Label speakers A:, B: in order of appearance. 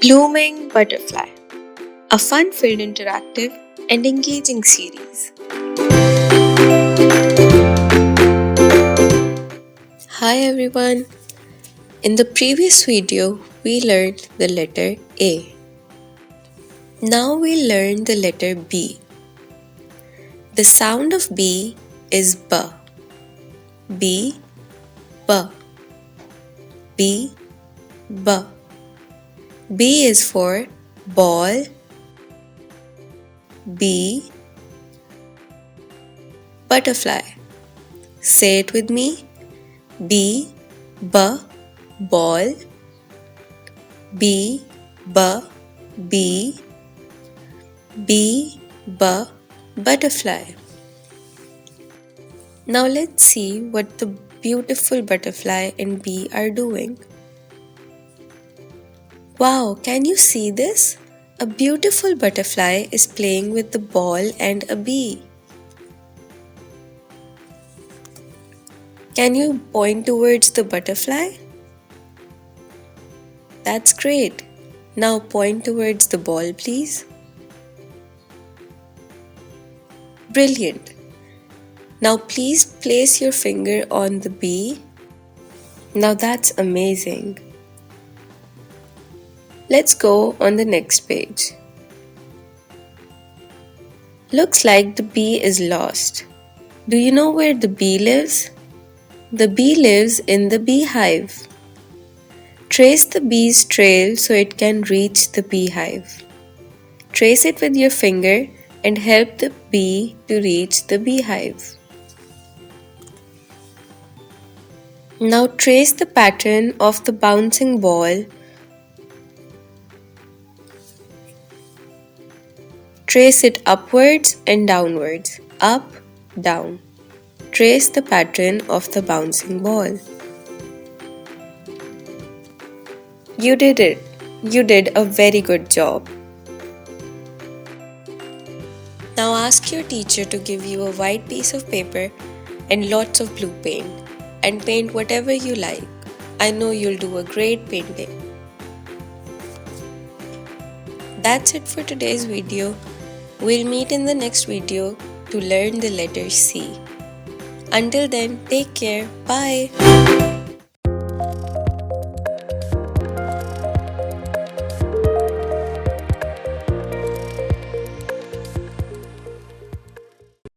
A: Blooming Butterfly, a fun-filled, interactive, and engaging series. Hi everyone! In the previous video, we learned the letter A. Now we learn the letter B. The sound of B is B. B, B. B, B. B is for ball. B, butterfly. Say it with me. B, B, ball. B, B, B. B, B, butterfly. Now let's see what the beautiful butterfly and bee are doing. Wow, can you see this? A beautiful butterfly is playing with the ball and a bee. Can you point towards the butterfly? That's great. Now point towards the ball, please. Brilliant. Now please place your finger on the bee. Now that's amazing. Let's go on the next page. Looks like the bee is lost. Do you know where the bee lives? The bee lives in the beehive. Trace the bee's trail so it can reach the beehive. Trace it with your finger and help the bee to reach the beehive. Now trace the pattern of the bouncing ball. Trace it upwards and downwards, up, down. Trace the pattern of the bouncing ball. You did it. You did a very good job. Now ask your teacher to give you a white piece of paper and lots of blue paint and paint whatever you like. I know you'll do a great painting. That's it for today's video. We'll meet in the next video to learn the letter C. Until then, take care. Bye.